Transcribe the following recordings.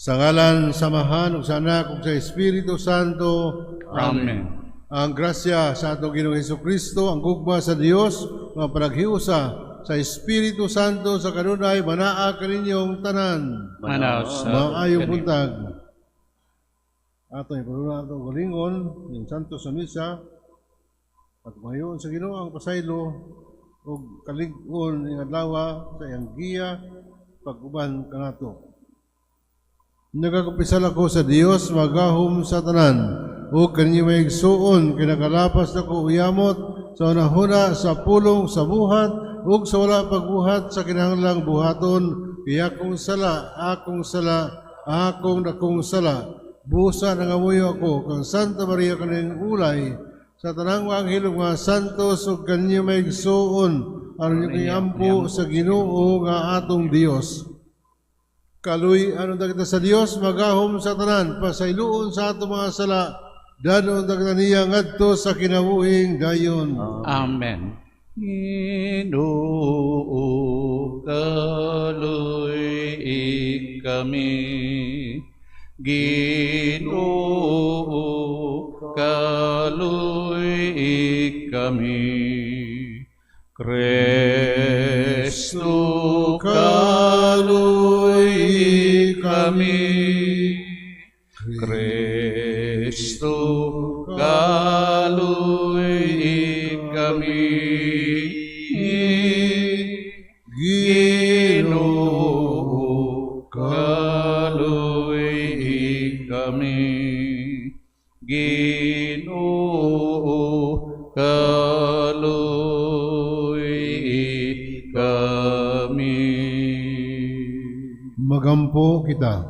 Sa ngalan, samahan, ug sa Anak, ug sa Espiritu Santo. Amen. Ang grasya sa atong Ginoong Hesukristo, ang gugma sa Dios, mga panaghiusa sa Espiritu Santo sa kanunay, manaa kaninyong tanan. Manaw sa Maayong ganito. buntag. Ato ipalula atong galingon, yung Santo sa Misa, at mayon sa Ginoo ang pasaylo, ug kalig-on ng adlaw sa iyang giya, pag-uban kanato. Nagakupisal ako sa Dios, magahom sa tanan, o kanyo may igsuon, kinakalapas na ko uyamot, sa unahuna, sa pulong, sa buhat, ug sa wala pagbuhat, sa kinahanglang buhaton, kaya akong sala, akong dakong sala, busa nangamuyo ako, kang Santa Maria kaning ulay, sa tanang mga anghel ug mga santos, ug kanyo may igsuon, aron yung kayampo sa Ginoo nga atong Dios. Kaluy, anong dagita sa Dios, magahom sa tanan, pasayloon sa atong mga sala, danon dagita niya ngadto sa kinabuhing dayon. Amen. Ginoo, kaluy kami. Ginoo, kaluy kami. Kristo, kaluy kami. Kristo, kaluy kami. Ginoo, kaluy kami. Ginoo, kaluy kami. Magampo kita.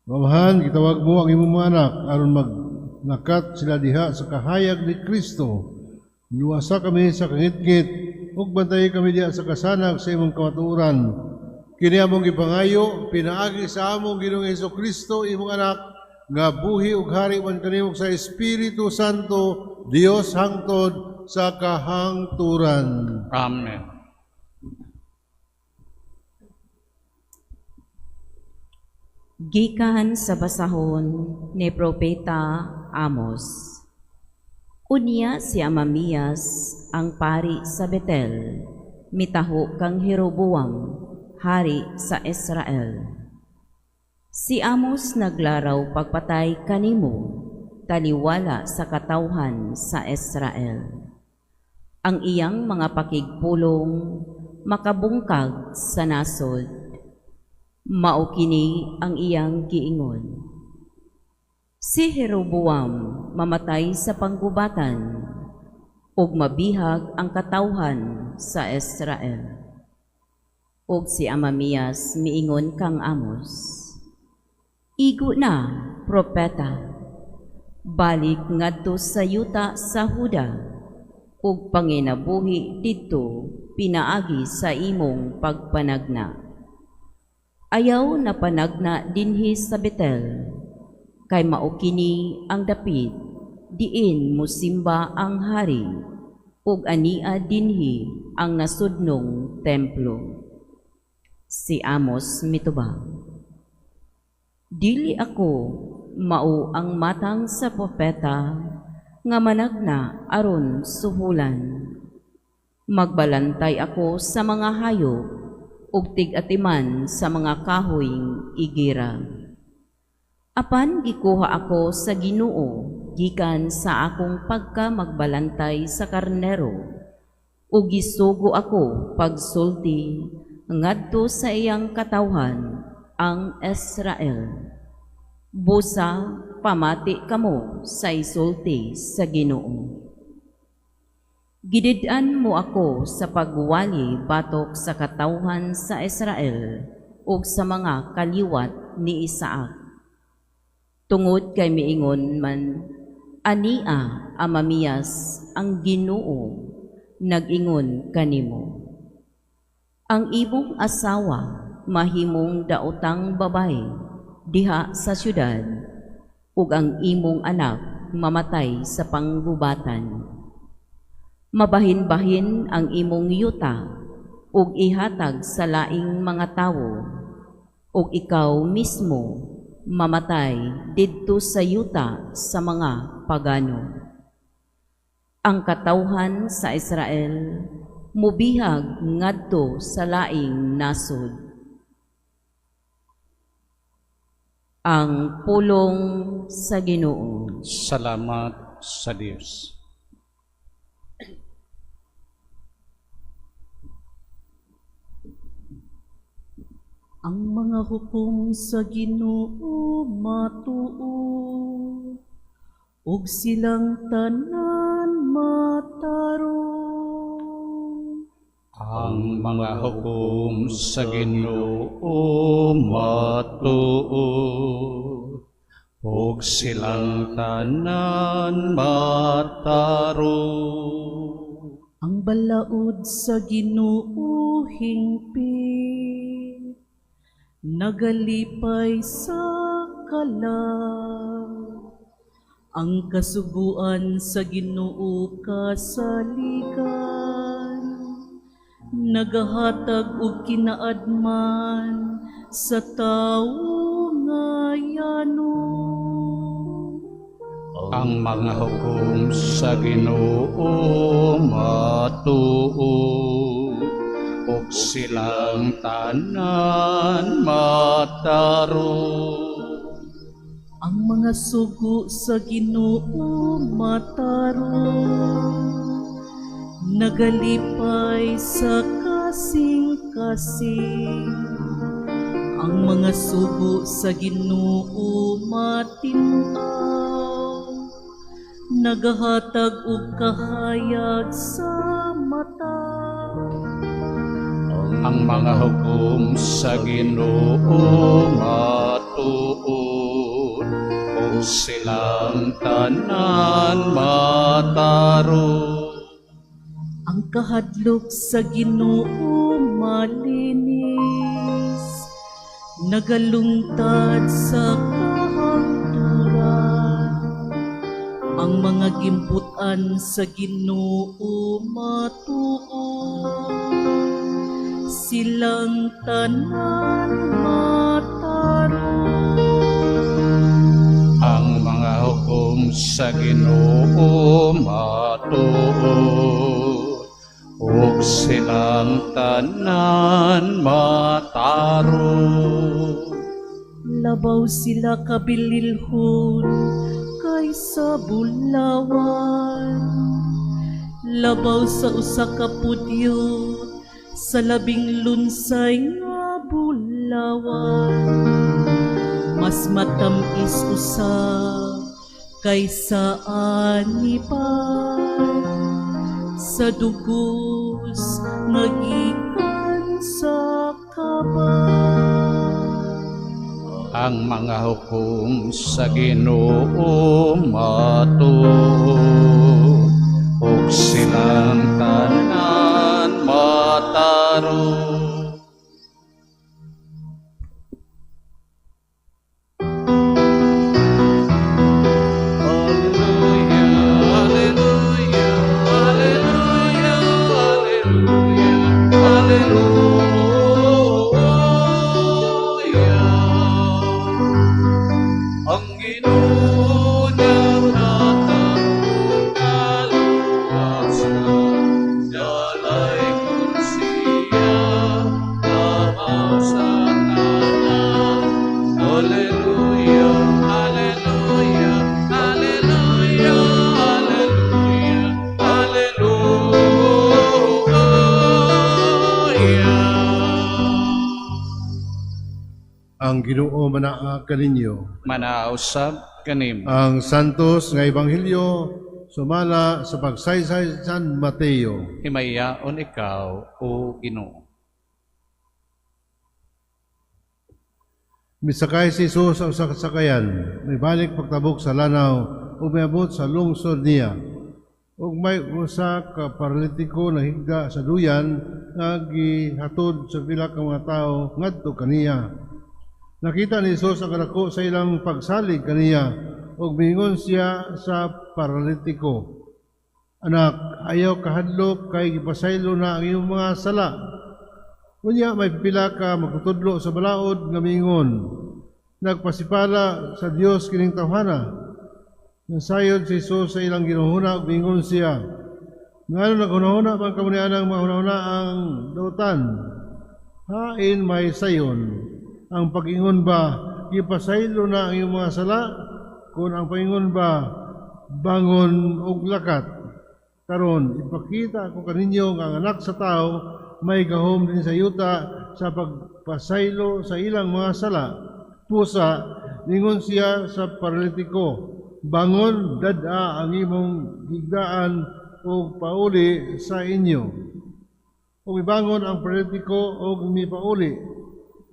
Mamahan, gitawag mo ang imong mga anak, aron magnakat sila diha sa kahayag ni Kristo. Luwasa kami sa kangit-ngit, ug bantayi kami diha sa kasanag sa imong kamatuoran. Kini among gipangayo, pinaagi sa among Ginoong Hesukristo, imong anak, nga buhi ug hari man kanimo sa Espiritu Santo, Dios hangtod sa kahangturan. Amen. Gikan sa basahon ni Propeta Amos. Unya si Amamias ang pari sa Betel, mitaho kang Jeroboam, hari sa Israel. Si Amos naglaraw pagpatay kanimo, taliwala sa katawhan sa Israel. Ang iyang mga pakigpulong makabungkag sa nasod, mao kini ang iyang giingon. Si Jeroboam mamatay sa panggubatan, ug mabihag ang katawhan sa Israel. Ug si Amamias miingon kang Amos, igo na, propeta, balik ngadto sa yuta sa Huda, ug panginabuhi didto pinaagi sa imong pagpanagna. Ayaw na panagna dinhi sa Betel, kay mao kini ang dapit, diin musimba ang hari, ug ania dinhi ang nasudnong templo. Si Amos mitubag, dili ako mao ang matang sa propeta, nga managna aron suhulan. Magbalantay ako sa mga hayop, ug tig-atiman sa mga kahoyng igira. Apan gikuha ako sa Ginoo gikan sa akong pagka magbalantay sa karnero, ug gisugo ako pagsulti ngadto sa iyang katawhan ang Israel. Busa pamati kamo sa isulti sa Ginoo. Gidid-an mo ako sa pagwali batok sa katawhan sa Israel ug sa mga kaliwat ni Isaac. Tungod kay miingon man, ania Amamias ang Ginoo nag-ingon kanimo. Ang imong asawa mahimong daotang babae diha sa syudad, ug ang imong anak mamatay sa panggubatan. Mabahin-bahin ang imong yuta ug ihatag sa laing mga tawo, ug ikaw mismo mamatay didto sa yuta sa mga pagano. Ang katawhan sa Israel mubihag ngadto sa laing nasod. Ang pulong sa Ginoo. Salamat sa Diyos. Ang mga hukom sa Ginoo matuo, ug silang tanan matarong. Ang mga hukom sa Ginoo matuo, ug silang tanan matarong. Ang balaod sa Ginoo hingpit, nagalipay sa kalag. Ang kasuguan sa Ginoo kasaligan, nagahatag og kinaadman sa tawo nga yanon. Ang mga hukom sa Ginoo matuo, ug silang tanan matarong. Ang mga sugo sa Ginoo matarong, nagalipay sa kasing-kasing. Ang mga sugo sa Ginoo matinaw, nagahatag og kahayag sa mata. Ang mga hukom sa Ginoo matuod, ug silang tanan matarong. Ang kahadlok sa Ginoo malinis, nagalungtad sa kahangturan. Ang mga gimputan sa Ginoo matuod, silang tanan matarong. Ang mga hukom sa Ginoo matuod, ug silang tanan matarong. Labaw sila kabililhon kaysa bulawan, labaw sa usa ka pudyo sa labing lunsay nga bulawan. Mas matamis usa kaysa anipan, sa dugos nagikan sa kaban. Ang mga hukom sa Ginoo matuod, ug silang tanan matarong. Ang Ginoo manaa kaninyo. Manausab kanim. Ang santos nga ebanghelyo sumala sa pagsaysay San Mateo. Himayaon ikaw, O Ginoo. Misakay si Jesus sa usa ka sakayan, may balik pagtabok sa lanaw ug miabot sa lungsod niya. Ug may usa ka paralitiko na higda sa duyan nga gihatod sa pila ka mga tawo ngadto kaniya. Nakita ni Jesus ang kadako sa ilang pagsalig kaniya ug miingon siya sa paralitiko, "Anak, ayaw kahadlok kay gipasaylo na ang iyong mga sala." Unya may pipila ka magtutudlo sa balaod nga mingon. Nagpasipala sa Dios kining tawhana. Nasayod si Jesus sa ilang ginuhuna ug mingon siya. Ngano naghunahuna man kamo nianang mahunahuna ang dautan? Hain may sayon. Ang pag-ingon ba gipasaylo na ang iyong mga sala? Kung ang paingon ba bangon og lakat? Karon ipakita ko kaninyo nga ang anak sa tao may gahom din sa yuta sa pagpasaylo sa ilang mga sala. Pusa, ningon siya sa paralitiko, bangon, dada ang imong higdaan o pauli sa inyo. O ibangon ang paralitiko o mipauli.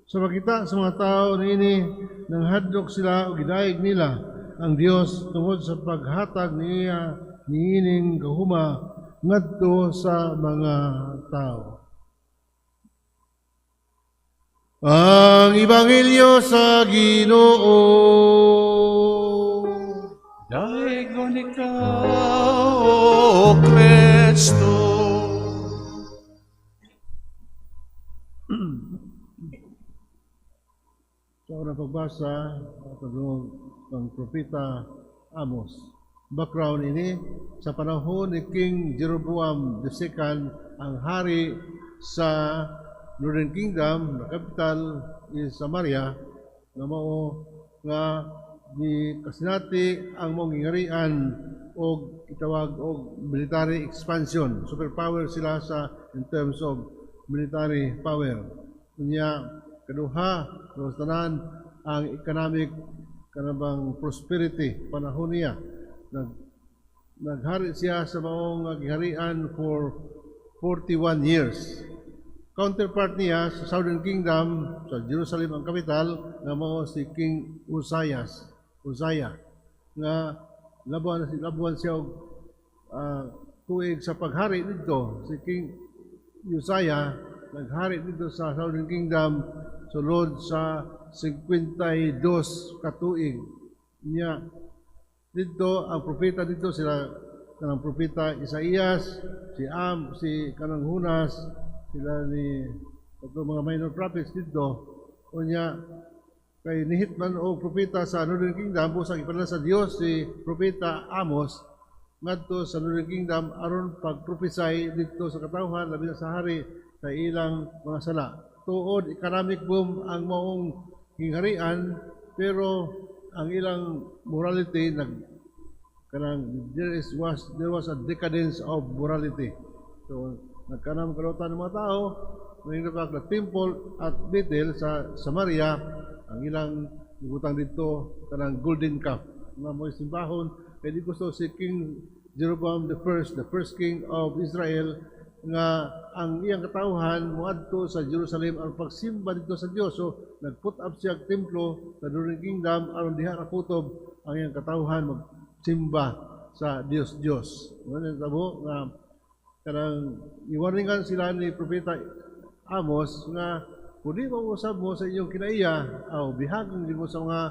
Sa makita sa mga tao na ini, nang hadlok sila o gidayeg nila ang Dios tungod sa paghatag niya niining kahuma ngadto sa mga tao. Ang Ebanghelyo sa Ginoo. Daiggon ikaw, O Kristo. Sa unang pagbasa, pagdungog ng Propeta Amos. Background ini, sa panahon ni King Jeroboam II, ang hari sa Northern Kingdom, na capital is Samaria, nga mao nga di kasinati ang mong ingarian o itawag og military expansion. Superpower sila in terms of military power. Kunya kaduha, tanan ang economic kanabang prosperity panahon niya. Naghari siya sa maong giharian for 41 years. Counterpart niya sa Southern Kingdom, sa Jerusalem ang kapital, nga mao si King Uzziah, nga labuan siya og tuig sa paghari dito. Si King Uzziah naghari dito sa Southern Kingdom sulod sa 52 katuig niya. Dito ang propeta dito sila kanang propeta Isaías, si kanang Hunas, sila ni mga minor prophets dito. Unya kay nihitman o propeta sa Northern Kingdom busang ipadala sa Dios si propeta Amos ngadto sa Northern Kingdom aron pagpropesy dito sa katawhan labi na sa hari sa ilang mga sala. Tuod economic boom ang maong hingharian pero ang ilang morality there was a decadence of morality. So nagkanang kalutan ng mga tao, nanginabak na temple at Bethel sa Samaria, ang ilang ibutang dito, kanang golden calf. Mga mga simbahon, kaya di gusto si King Jeroboam the first king of Israel, nga ang iyang katauhan muadto sa Jerusalem ang pagsimba dito sa Dios. So nagput up siya ang templo sa Northern Kingdom aron diha nakutob ang iyang katauhan magsimba sa Dios. Ano tabo nga kanang iwarningan sila ni Propeta Amos nga kung di mausab mo sa iyong kinaiya o bihagan din mo sa mga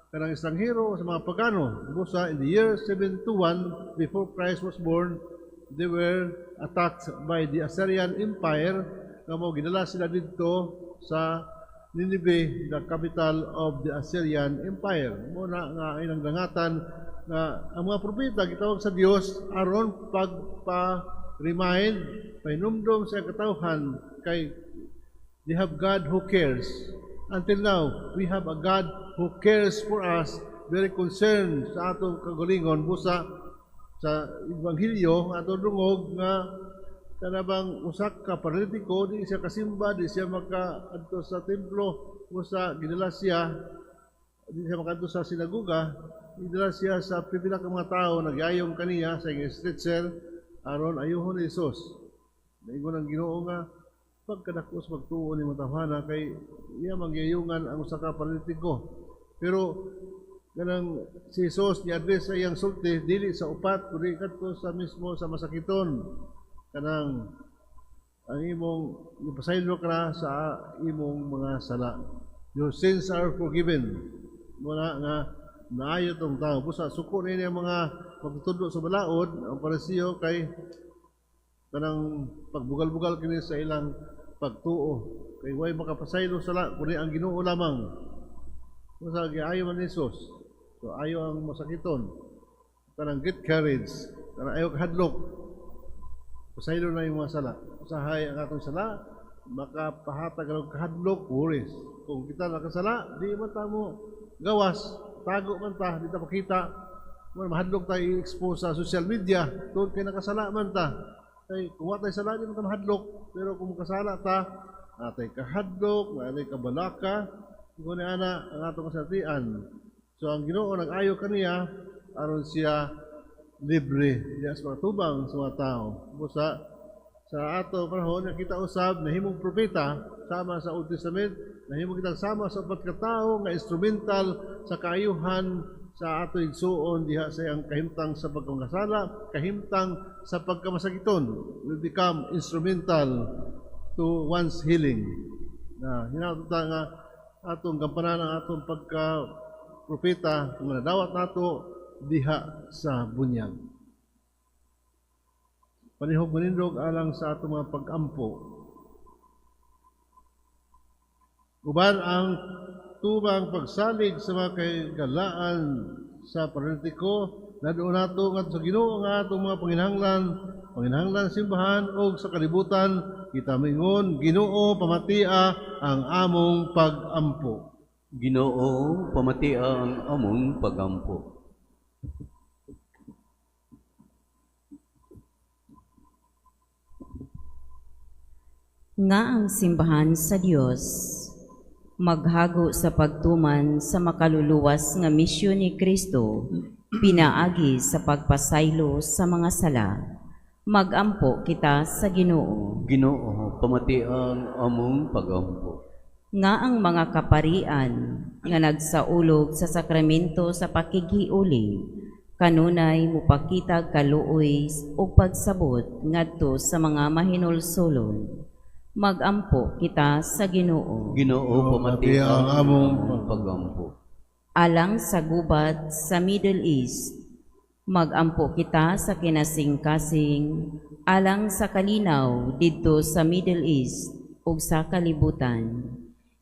kanang estranghero, sa mga pagano. Busa in the year 721 before Christ was born, they were attacked by the Assyrian Empire nga mo ginala sila dito sa Nineveh, the capital of the Assyrian Empire. Muna nga ilang dangatan na ang mga propeta gitawag sa Dios aron remind, painumdum sa katawhan kay they have God who cares. Until now, we have a God who cares for us, very concerned sa atong kagalingon. Busa sa Ebanghelyo, atong dungog nga kanabang usak ka paralitiko, di siya kasimba, di siya makaadto sa templo, busa ginala siya, di siya makaadto sa sinaguga, ginala siya sa pipila ka mga tao, nagyayong kaniya sa iyong stretcher, aron ayuhon ni Jesus. Naingon ang Ginoo nga pagkadakos magtuo ni matawhana kay iya magyayungan ang usa ka paralitiko. Pero kanang si Jesus ni address sa iyang sulti dili sa upat kundi kadto sa mismo sa masakiton. Kanang ang imong ipasaylo ka sa imong mga sala. Your sins are forgiven. Muna nga naayo tong tao. Busa suko na ang mga pagtudlo sa balaod, ang parisiyo kay kanang pagbugal-bugal kini sa ilang pagtuo. Kay way makapasaylo sala kundi ang Ginoo lamang. Kung sa giayo man ni Jesus. So ayo ang masakiton. Kanang get courage. Kanang ayo kahadlok. Pasaylo na yung mga sala. Usahay ang atong sala, makapahatag ang kahadlok, puris. Kung kita nakasala, di man ta mo gawas, tago man ta, di ta pakita. Mahadlok tayo i-expose sa social media, doon kay nakasala man ta. Kay kung wa tayo sala, di man ta mahadlok. Pero kung kasala ta, atay kahadlok, atay kabalaka, kung ana ang atong kasatian. So ang Ginoo nag-ayo kaniya, aron siya libre diya sa mga tubang sa mga tao. Sa ato panahon na kita usab nahimong propeta sama sa Old Testament, nahimong kita sama sa upat ka tawo nga instrumental sa kaayuhan sa ato igsuon diha sa ang kahimtang sa pagkakasala, kahimtang sa pagkamasakiton will become instrumental to one's healing. Na hinatuta nga atong gampanan ang atong pagka propeta kung nadawat nato diha sa bunyag. Panihog manindog alang sa atong mga pag-ampo. Uban ang tubang pagsalig sa mga kagalaan sa paralitiko, nadoon nato nga sa Ginoo nga atong mga panginahanglan simbahan o sa kalibutan, kita mingon, Ginoo pamatia ang among pag-ampo. Ginoo pamatia ang among pag-ampo. Nga ang simbahan sa Dios maghago sa pagtuman sa makaluluwas nga misyon ni Kristo, pinaagi sa pagpasaylo sa mga sala. Magampo kita sa Ginoo. Ginoo pamatia ang among pag-ampo. Nga ang mga kaparian nga nagsaulog sa sakramento sa pakighiuli, kanunay mupakitag kaluoy o pagsabot ngadto sa mga mahinulsolon. Magampo kita sa Ginoo. Ginoo pamatia ang among pag-ampo. Alang sa gubat sa Middle East, magampo kita sa kinasing-kasing, alang sa kalinaw didto sa Middle East ug sa kalibutan.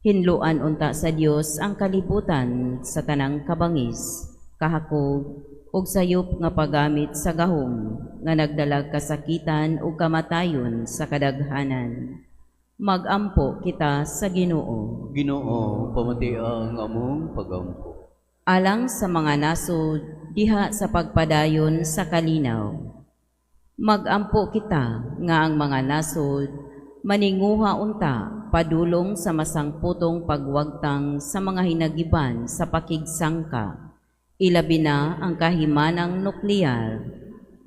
Hinluan unta sa Dios ang kalibutan sa tanang kabangis, kahakog ug sayop nga paggamit sa gahom nga nagdalag kasakitan ug kamatayon sa kadaghanan. Magampo kita sa Ginoo. Ginoo pamatia ang among pag-ampo. Alang sa mga nasod diha sa pagpadayon sa kalinaw. Magampo kita nga ang mga nasod maninguha unta padulong sa masangputong pagwagtang sa mga hinagiban sa pakigsangka, ilabi na ang kahimanang nuklear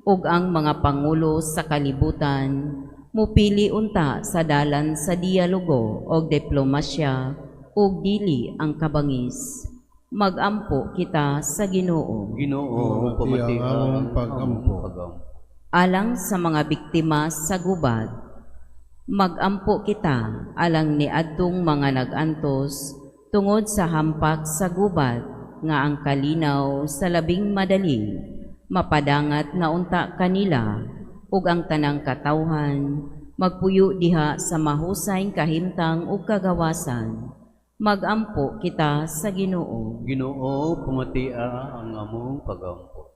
ug ang mga pangulo sa kalibutan mupili unta sa dalan sa dialogo o diplomasya ug dili ang kabangis. Magampo kita sa Ginoo. Ginoo pamatia ang pag-ampo. Alang sa mga biktima sa gubat, magampo kita alang ni adtong mga nagantos tungod sa hampak sa gubat nga ang kalinaw sa labing madali mapadangat na unta kanila ug ang tanang katawhan magpuyo diha sa mahusayng kahimtang ug kagawasan. Magampo kita sa Ginoo. Ginoo pamatia ang among pag-ampo.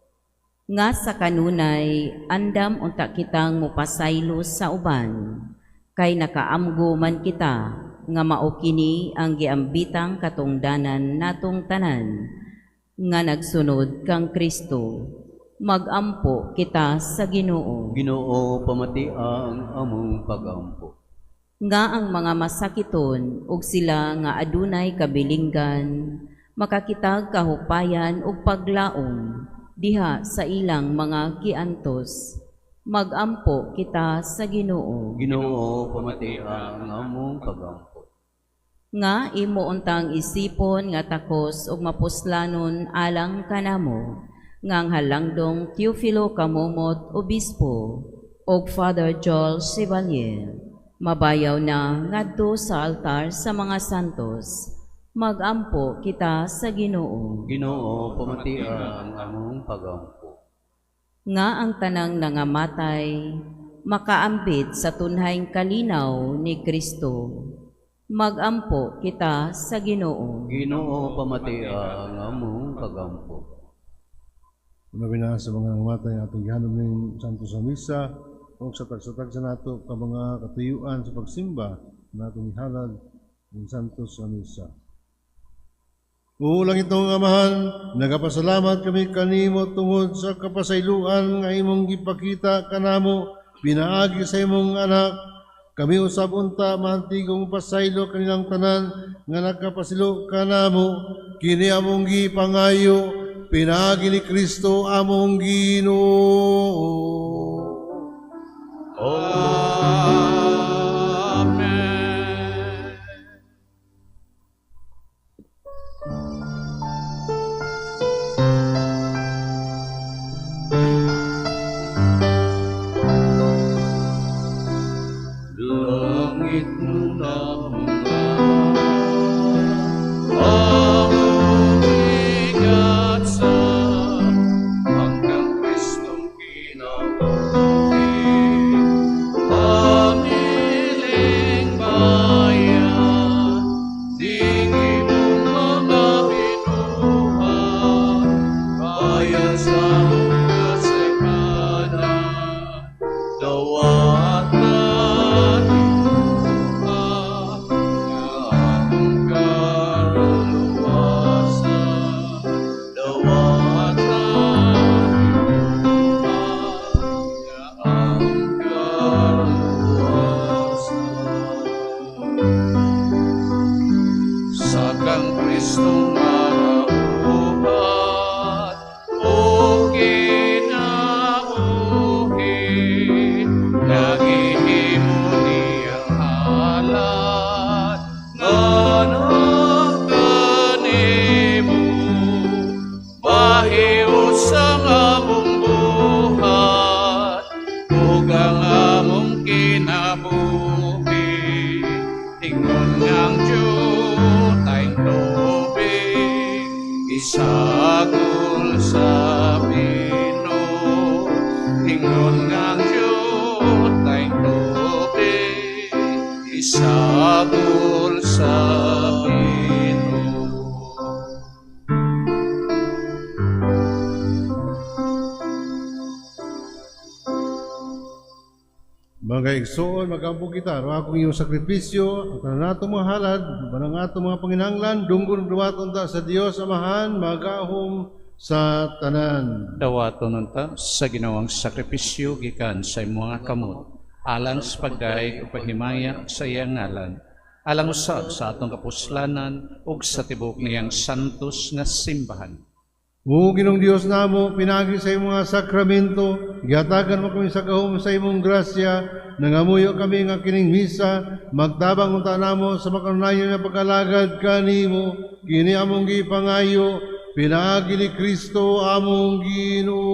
Nga sa kanunay andam unta kitang mupasaylo sa uban, kay nakaamgo man kita nga mao kini ang giambitang katungdanan natong tanan nga nagsunod kang Kristo. Magampo kita sa Ginoo. Ginoo pamatia ang among pag-ampo. Nga ang mga masakiton ug sila nga adunay kabilinggan makakitag kahupayan ug paglaom diha sa ilang mga kiantos. Magampo kita sa Ginoo. Ginoo pamatia ang among pag-ampo. Nga imo untang isipon nga takos ug mapuslanon alang kanamo ngang halangdong Teofilo Camomot, Obispo, ug Father Joel Chevalier, mabayaw na ngadto sa altar sa mga santos. Magampo kita sa Ginoo. Ginoo pamatia ang among pag-ampo. Nga ang tanang nangamatay, makaambit sa tunhayng kalinaw ni Kristo. Magampo kita sa Ginoo. Ginoo pamatia ang among pagampo. Una sa mga namatay atong gihanom ning santo sa misa o sa tagsatag sa nato ka mga katuyuan sa pagsimba na atong ihalad ng santo sa misa. Ulang itong amahan, nagapasalamat kami kanimo tungod sa kapasayloan nga imong gipakita kanamo pinaagi sa imong anak. Kami usab unta maantigong pasaylo kanilang tanan nga nagkapasilo kanamo kini among gipangayo pinaagi ni Kristo among Ginoo. Amen. Langit na mga Ingat sa hanggang Kristong kinabuhi, pamiling bayan, dingi mong mga binuhat, bayan sa mong kasikanan, dawat na Sagang Kristong marahuhat o kinabuhi, nagihimo niyang halat nganong kanimo, mahius ang among buhat ug ang among kinabuhi, ingon ngang tayong tubig, isagol sa pino. Ingon ngang tayong tubig, isagol sa pino. Mga igsoon, magampo kita, ro akong iyong sakripisyo, at na nato mga halad, banang ato mga panginanglan, dunggon duwaton ta sa Dios Amahan, magahom sa tanan. Dawaton unta sa ginawang sakripisyo gikan sa imong mga kamot, alang sa pagdaig o pahimaya sa iyang ngalan, alang usab sa atong kapuslanan ug sa tibok niyang santos nga simbahan. O Ginong Dios namo, pinagi sa imong mga sakramento, gihatagan mo kami sa gahom sa imong grasya, nangamuyo kami nga kining misa, magtabang unta namo sa makanunayon nga pagkalagad kanimo, kini among gipangayo, pinagi ni Kristo among Ginoo.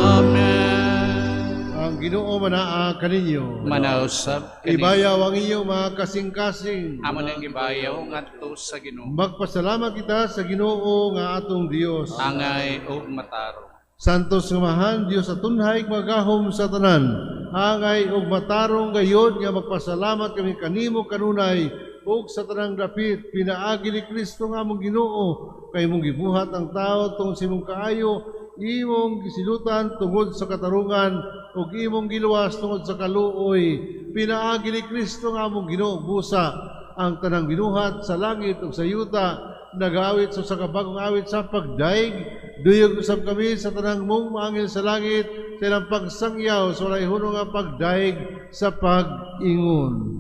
Amen. Ang Ginoo manaa kaninyo. Manausab kani Ibayaw ang iyong mga kasing-kasing. amo nang gibayaw ngadto sa Ginoo. Magpasalamat kita sa Ginoo nga atong Dios. Angay ug mataro. Santos nga mahan, Dios atunhay magahom sa tanan. Angay ug matarong gayod nga magpasalamat kami kanimo kanunay ug sa tanang dapit pinaagi ni Kristo nga among Ginoo kay mong gibuhat ang tao tungod sa imong kaayo, imong gisilutan tungod sa katarungan ug imong giluwas tungod sa kaluoy. Pinaagi ni Kristo nga among Ginoo busa ang tanang binuhat sa langit ug sa yuta, nag-awit sa kabagong awit sa pagdaig, duyog usab kami sa tanang mong maangel sa langit, sa ilang pagsangyaw sa walay hunong nga pagdaig sa pag-ingon.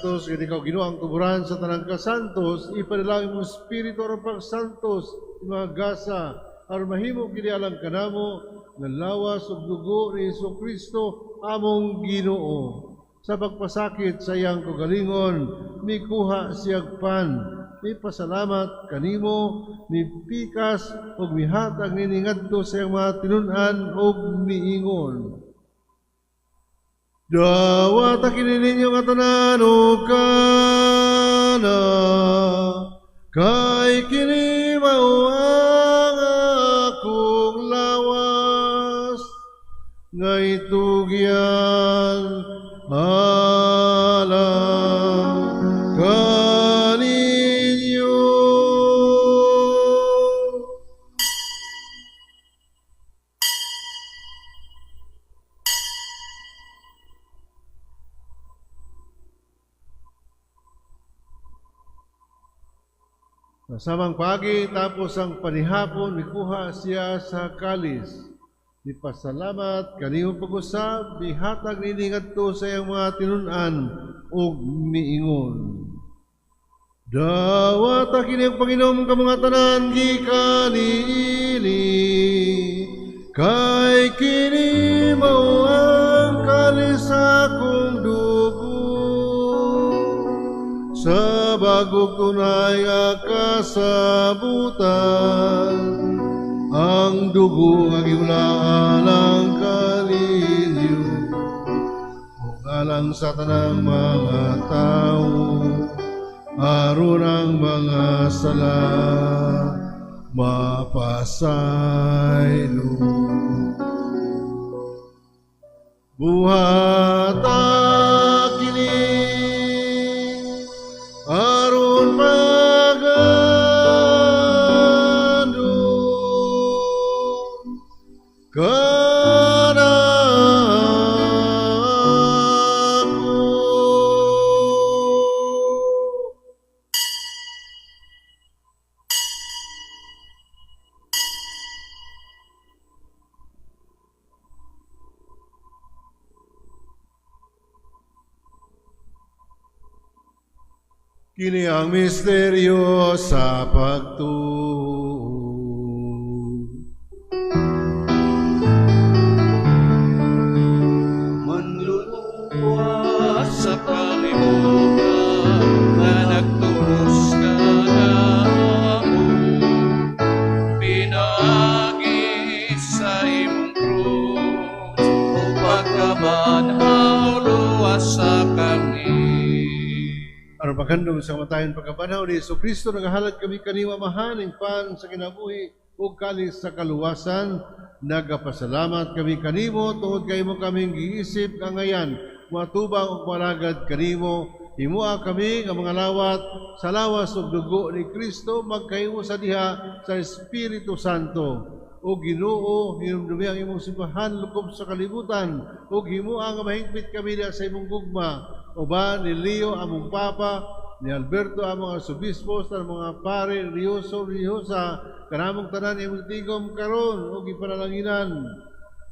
santos, kini ikaw Ginoo ang tuburan sa tanang kasantos, ipadalangin mo Espiritu aron pagsantos, mga gasa, aron mahimo kini alang kanamo, nga lawas ug dugo ni Kristo among Ginoo. Sa pagpasakit sa iyang kagalingon, mikuha siyag pan, may pasalamat kanimo, ni pikas ug mihatag nini ngadto sa iyang mga tinun-an ug miingon. Dawat kini ninyo nga tanan o kana, kay kini mao ang akong lawas, nga itugyan alam kaninyo. Samang pagi tapos ang panihapon, mikuha siya sa kalis. Di pasalamat, kanimo pag-usab, bihatag nini ngadto sa iyang mga tinun-an ug miingon. Dawat kini ang Panginoon ka mga tanan gikan niini, kay kini mao ang kalis akong dugo. Sa bagong tunay nga kasabutan, ang dugo ang iulaan ang kalinyo, o alang sa tanang mga tao, aron ang mga sala mapasaylo. Buhata kini aron magandong kana ako. Kini ang misteryo sa pagtuo. Manluluwa sa kalibutan na nagtubos ka na ako, pinagi sa imong krus, o pagkabanhaw luwas sa kami. Aron paghandom sa kamatayon pagkabanaw ni Kristo, nagahalad kami kanimo mahaning pan sa kinabuhi ug kalis sa kaluwasan. Nagapasalamat kami kanimo tungod kay mo kaming giisip kangayan, matubang ug malagad kanimo. Himoa kami nga mga lawat sa lawas ug dugo ni Kristo, magkahimo sa diha sa Espiritu Santo. O Ginoo, hinumdumi ang imong simbahan lukob sa kalibutan, ug himoa nga mahigpit kami diha sa imong gugma. Uban ni Leo among Papa, ni Alberto among Arsobispo, sa mga pare, Rioso, Riosa, kanamong tanan imong tigom karon ug ipanalanginan.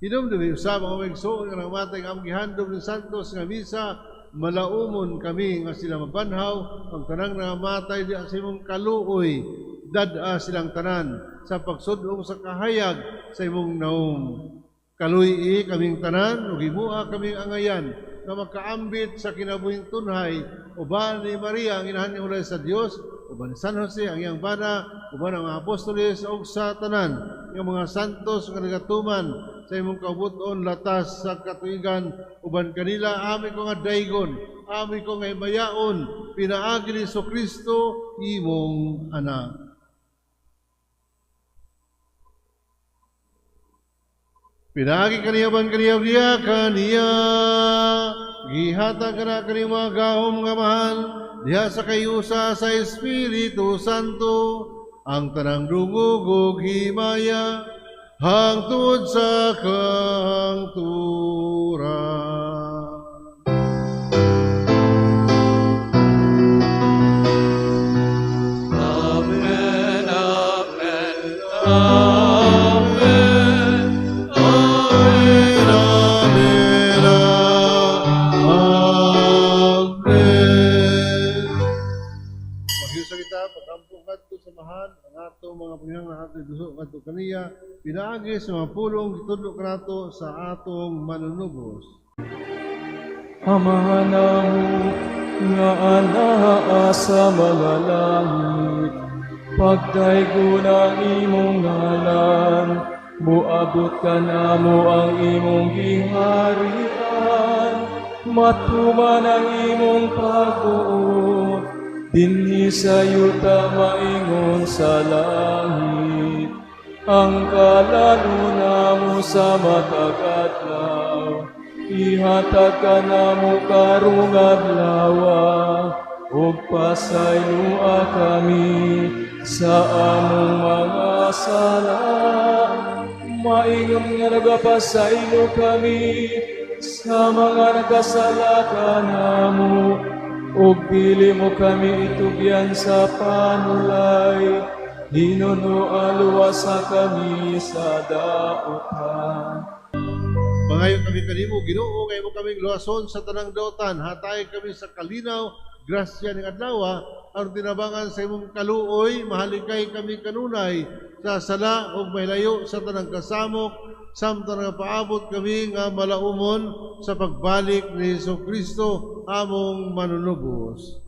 Hinumdumi usab ang magsuon nga namatay ang gihandom ni Santos nga misa, malaumon kami nga sila mabanhaw ang tanang namatay di sa imong kaluoy, dad-a silang tanan sa pagsudong sa kahayag sa imong naong. Kaluy kaming tanan ug himoa kaming angayan nga makaambit sa kinabuhing tunhay, uban ni Maria ang inahan ni Hulay sa Dios, uban ni San Jose ang iyang bana, uban ang mga apostoles ug sa tanan ng mga santos nga nagatuman sa imong kaubuton latas sa katuigan, uban kanila amin ko nga daygon, amin ko nga imayaon, pinaagi ni Kristo imong anak. Pinagi kaniya diya kaniya, gihata ka na kaniya mga gahom nga mahal, diha sa kayusa sa Espiritu Santo, ang tanang dungog himaya, hangtod sa kangturan. Amen, amen, amen. Amen. samahan ang atong mga pinang natin duso kadto kaniya pinaagi sa mga pulong gitudlo kanato sa atong manunubos. Amahan namo nga anaa sa mga langit, pagdaygon ang imong ngalan, muabot ka namo ang imong giharian, matuman ang imong pagbuot, dinhi sa yuta maingon sa langit, ang kalalo mo sa matag adlaw, ihatag ka namo karong adlaw, ug pasaynua kami sa among mga sala, maingon nga nagapasaylo kami sa mga nagkasala kanamo, ug dili mo kami itugyan sa panulay, hinunualuwasa kami sa daotan. Pangayo kami kanimo Ginoo kay mo kaming luwason sa tanang daotan, hatay kami sa kalinaw grasya ning adlaw, aron tinabangan sa imong kaluoy, mahalikay kami kanunay sa sala ug mahilayo sa tanang kasamok, samtang nga paabot kami nga malaumon sa pagbalik ni Jesucristo among manunubos.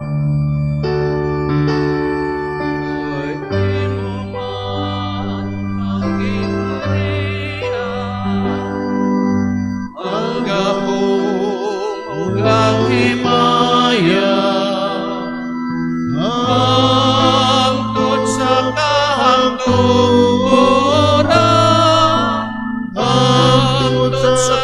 Ang himaya hangtod sa kahangturan, hangtod sa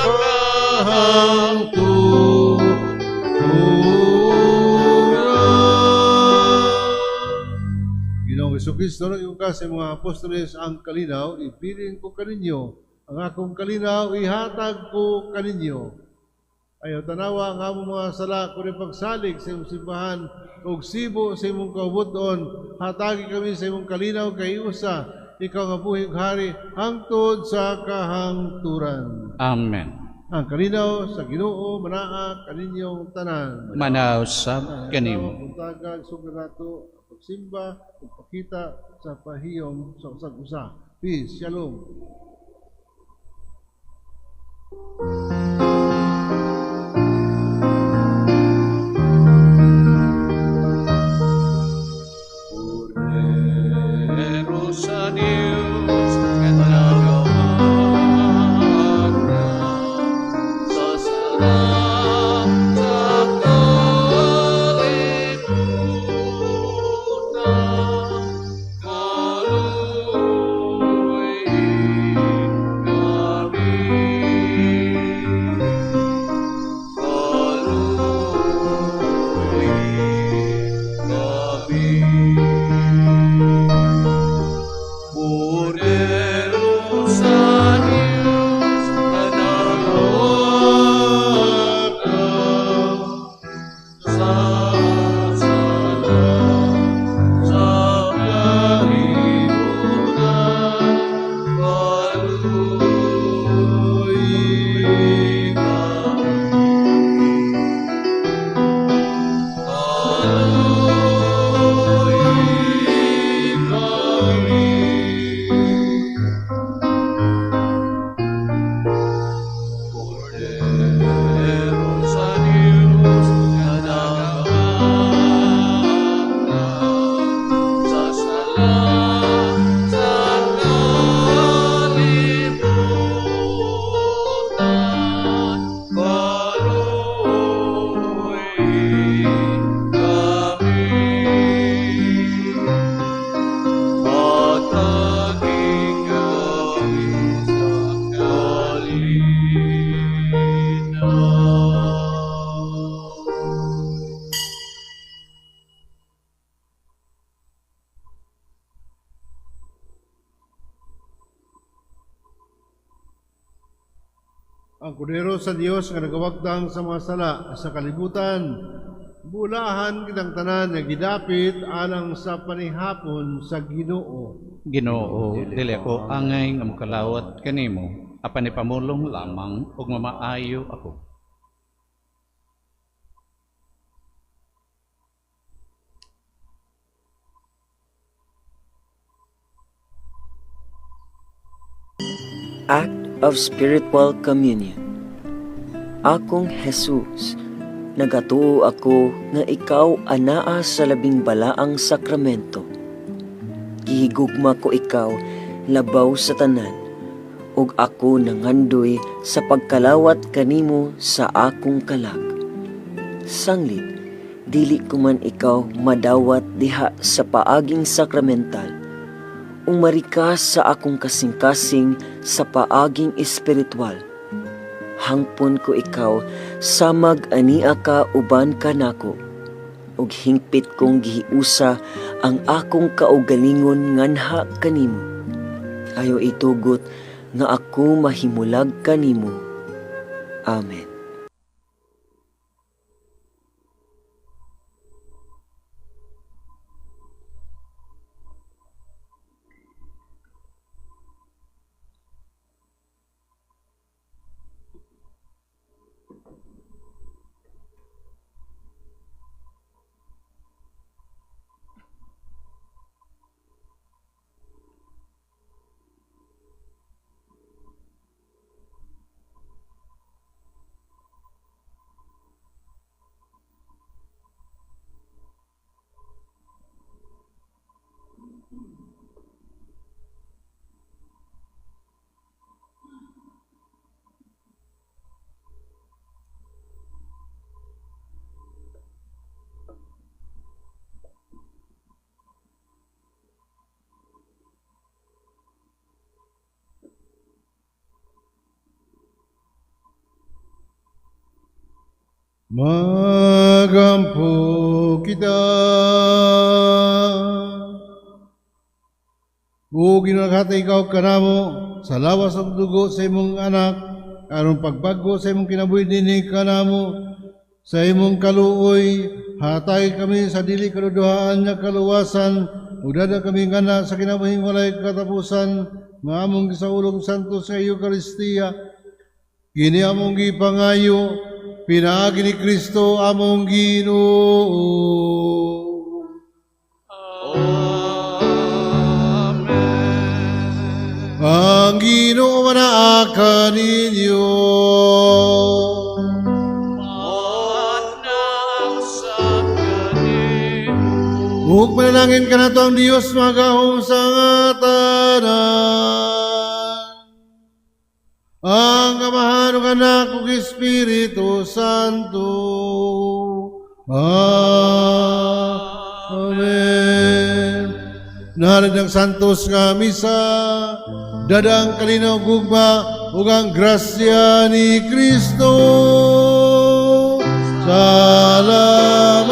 Ginoong Jesucristo nang iugas sa mga apostoles ang kalinaw, ipiling ko kaninyo, ang akong kalinaw ihatag ko kaninyo. Ayaw tanawa ang among mga sala kung pagsalig sa imong simbahan ug sibo sa imong kaubuton, hatagi kami sa imong kalinaw kay usa, ikaw nga buhig hari hangtod sa kahangturan. Amen. Ang kalinaw sa Ginoo manaa kaninyong tanan. Manaw sa kanimo. Untagag sugod nato ang pagsimba ug pakita sa pahiyom sa usag usa. Peace, shalom. Pero sa Diyos kanagawa sa sala sa kalimutan, kaluoy Ang kordero sa Dios nga nagawagtang sa mga sala sa kalibutan, bulahan kitang tanan nga gidapit alang sa panihapon sa Ginoo. Ginoo, dili ako angay nga mokalawat kanimo, apan ipamulong lamang ug mamaayo ako. act of spiritual communion. Akong Jesus, nagatuo ako nga ikaw anaa sa labing balaang sakramento. Gihigugma ko ikaw labaw sa tanan, ug ako nangandoy sa pagkalawat kanimo sa akong kalag. Sanglit, dili ko man ikaw madawat diha sa paaging sakramental, umarikas sa akong kasing-kasing sa paaging espiritual. Hangpon ko ikaw samag ania ka uban kanako, ug hingpit kong gihiusa ang akong kaugalingon nganha kanimo. Ayo itugot nga ako mahimulag kanimo. Amen. Magampo kita. O ginaghatag ikaw kanamo sa lawas ng dugo sa imong anak, aron pagbago sa imong kinabuhi dinhi kanamo, sa imong kaluoy, hatay kami sa dili kaduduhaan nga kaluwasan, udada kami ngana sa kinabuhing walay katapusan, maamong gisaulog santo sa Eucharistia, kini among gipangayo, pinaagi ni Kristo among Ginoo. Ang Ginoo manaakan ninyo. Ug manalangin ka na to ang Diyos magahom sa ngatanan. Ang Amahan ug Anak ug Espiritu Santo. Amen. Nahalad ng santos nga misa, dadang kalinaw gugma ug ang grasya ni Kristo. Salamat.